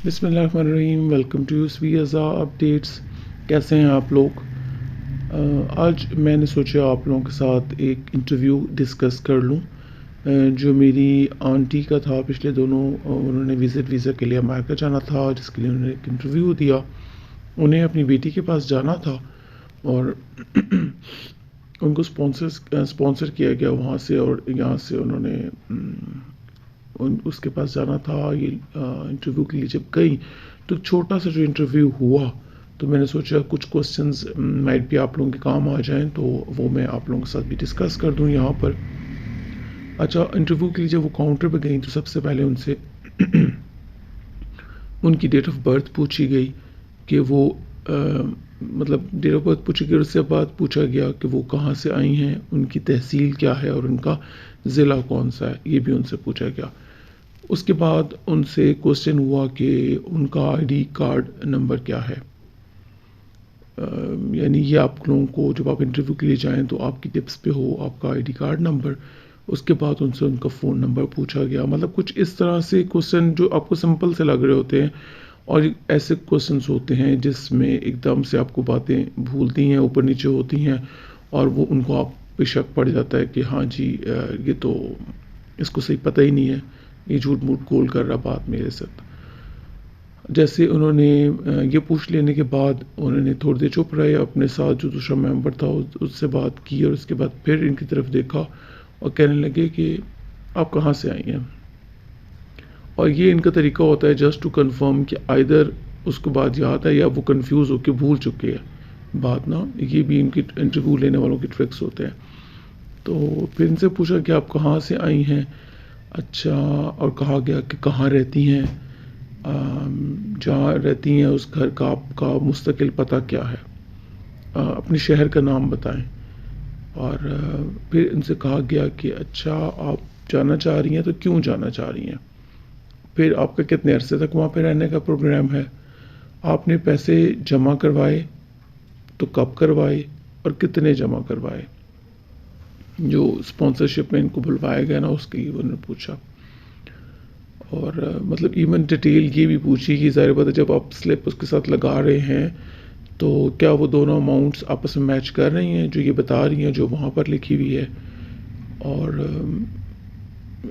بسم اللہ الرحمن الرحیم، ویلکم ٹو سوی ازا اپڈیٹس۔ کیسے ہیں آپ لوگ؟ آج میں نے سوچا آپ لوگوں کے ساتھ ایک انٹرویو ڈسکس کر لوں جو میری آنٹی کا تھا۔ پچھلے دونوں انہوں نے ویزا کے لیے امریکہ جانا تھا، جس کے لیے انہوں نے ایک انٹرویو دیا۔ انہیں اپنی بیٹی کے پاس جانا تھا اور ان کو اسپانسر کیا گیا وہاں سے، اور یہاں سے انہوں نے اس کے پاس جانا تھا۔ یہ انٹرویو کے لیے جب گئی تو چھوٹا سا جو انٹرویو ہوا تو میں نے سوچا کچھ کوسچنز مائٹ بھی آپ لوگوں کے کام آ جائیں، تو وہ میں آپ لوگوں کے ساتھ بھی ڈسکس کر دوں یہاں پر۔ اچھا، انٹرویو کے لیے جب وہ کاؤنٹر پہ گئیں تو سب سے پہلے ان سے ان کی ڈیٹ آف برتھ پوچھی گئی کہ وہ مطلب ڈیٹ آف برتھ پوچھی گئی، اور اس سے بعد پوچھا گیا کہ وہ کہاں سے آئی ہیں، ان کی تحصیل کیا ہے اور ان کا ضلع کون سا ہے، یہ بھی ان سے پوچھا گیا۔ اس کے بعد ان سے کوسچن ہوا کہ ان کا آئی ڈی کارڈ نمبر کیا ہے، یعنی یہ آپ لوگوں کو جب آپ انٹرویو کے لیے جائیں تو آپ کی ٹپس پہ ہو آپ کا آئی ڈی کارڈ نمبر۔ اس کے بعد ان سے ان کا فون نمبر پوچھا گیا۔ مطلب کچھ اس طرح سے کوسچن جو آپ کو سمپل سے لگ رہے ہوتے ہیں، اور ایسے کوسچنس ہوتے ہیں جس میں ایک دم سے آپ کو باتیں بھولتی ہیں، اوپر نیچے ہوتی ہیں، اور وہ ان کو آپ پہ شک پڑ جاتا ہے کہ ہاں جی یہ تو اس کو صحیح پتہ ہی نہیں ہے، یہ جھوٹ موٹ گول کر رہا بات میرے ساتھ۔ جیسے انہوں نے یہ پوچھ لینے کے بعد انہوں نے تھوڑی دیر چپ رہے، اپنے ساتھ جو دوسرا ممبر تھا اس سے بات کی، اور اس کے بعد پھر ان کی طرف دیکھا اور کہنے لگے کہ آپ کہاں سے آئی ہیں۔ اور یہ ان کا طریقہ ہوتا ہے جسٹ ٹو کنفرم کہ آئدر اس کو بات یاد ہے یا وہ کنفیوز ہو کے بھول چکے ہیں بات نا۔ یہ بھی ان کی انٹرویو لینے والوں کی ٹرکس ہوتے ہیں۔ تو پھر ان سے پوچھا کہ آپ کہاں سے آئی ہیں، اچھا، اور کہا گیا کہ کہاں رہتی ہیں، جہاں رہتی ہیں اس گھر کا آپ کا مستقل پتہ کیا ہے، اپنے شہر کا نام بتائیں۔ اور پھر ان سے کہا گیا کہ اچھا آپ جانا چاہ رہی ہیں تو کیوں جانا چاہ رہی ہیں، پھر آپ کا کتنے عرصے تک وہاں پہ رہنے کا پروگرام ہے، آپ نے پیسے جمع کروائے تو کب کروائے اور کتنے جمع کروائے، جو اسپانسرشپ میں ان کو بلوایا گیا نا اس کے لیے انہوں نے پوچھا۔ اور مطلب ایون ڈیٹیل یہ بھی پوچھی کہ ظاہر بات ہے جب آپ سلپ اس کے ساتھ لگا رہے ہیں تو کیا وہ دونوں اماؤنٹس آپس میں میچ کر رہی ہیں جو یہ بتا رہی ہیں جو وہاں پر لکھی ہوئی ہے۔ اور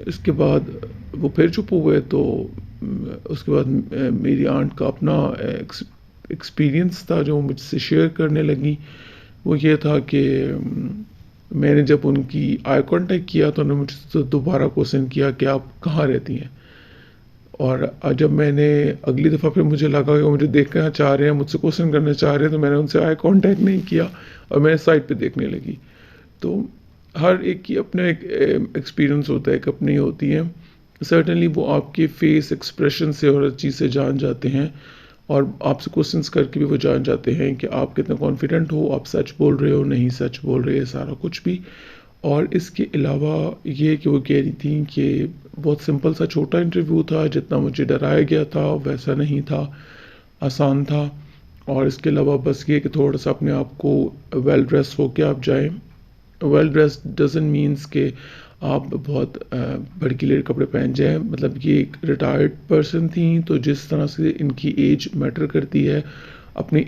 اس کے بعد وہ پھر چپ ہوئے، تو اس کے بعد میری آنٹ کا اپنا ایکسپیرینس تھا جو مجھ سے شیئر کرنے لگی۔ وہ یہ تھا کہ میں نے جب ان کی آئی کانٹیکٹ کیا تو انہوں نے مجھ سے دوبارہ کوسچن کیا کہ آپ کہاں رہتی ہیں، اور جب میں نے اگلی دفعہ پھر مجھے لگا کہ وہ مجھے دیکھنا چاہ رہے ہیں، مجھ سے کوسچن کرنا چاہ رہے ہیں، تو میں نے ان سے آئی کانٹیکٹ نہیں کیا اور میں سائڈ پہ دیکھنے لگی۔ تو ہر ایک کی اپنا ایک ایکسپیرینس ہوتا ہے، ایک اپنی ہوتی ہے۔ سرٹنلی وہ آپ کے فیس ایکسپریشن سے اور ہر چیز سے جان جاتے ہیں، اور آپ سے کوسچنس کر کے بھی وہ جان جاتے ہیں کہ آپ کتنا کانفیڈنٹ ہو، آپ سچ بول رہے ہو نہیں سچ بول رہے، سارا کچھ بھی۔ اور اس کے علاوہ یہ کہ وہ کہہ رہی تھیں کہ بہت سمپل سا چھوٹا انٹرویو تھا، جتنا مجھے ڈرایا گیا تھا ویسا نہیں تھا، آسان تھا۔ اور اس کے علاوہ بس یہ کہ تھوڑا سا اپنے آپ کو ویل ڈریس ہو کے آپ جائیں۔ ویل ڈریس ڈزنٹ مینس کہ آپ بہت بھڑکیلے کپڑے پہن جائیں، مطلب یہ ایک ریٹائرڈ پرسن تھیں تو جس طرح سے ان کی ایج میٹر کرتی ہے، اپنی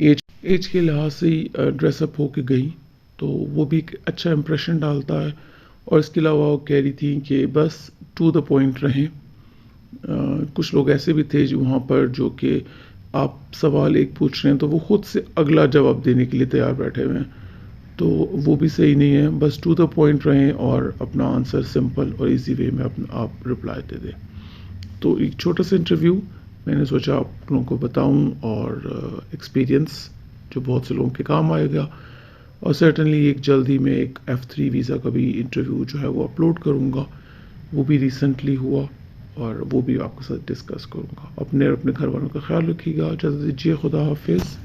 ایج کے لحاظ سے ہی ڈریس اپ ہو کے گئی، تو وہ بھی ایک اچھا امپریشن ڈالتا ہے۔ اور اس کے علاوہ وہ کہہ رہی تھی کہ بس ٹو دا پوائنٹ رہیں۔ کچھ لوگ ایسے بھی تھے جو وہاں پر جو کہ آپ سوال ایک پوچھ رہے ہیں تو وہ خود سے اگلا جواب دینے کے لیے تیار بیٹھے ہوئے ہیں، تو وہ بھی صحیح نہیں ہے۔ بس ٹو دا پوائنٹ رہیں اور اپنا آنسر سمپل اور ایزی وے میں آپ رپلائی دے دیں۔ تو ایک چھوٹا سا انٹرویو میں نے سوچا آپ لوگوں کو بتاؤں، اور ایکسپیرینس جو بہت سے لوگوں کے کام آئے گا۔ اور سرٹنلی ایک جلدی میں ایک F3 ویزا کا بھی انٹرویو جو ہے وہ اپلوڈ کروں گا، وہ بھی ریسنٹلی ہوا، اور وہ بھی آپ کے ساتھ ڈسکس کروں گا۔ اپنے گھر والوں کا خیال رکھیے گا، اجازت دیجیے، خدا حافظ۔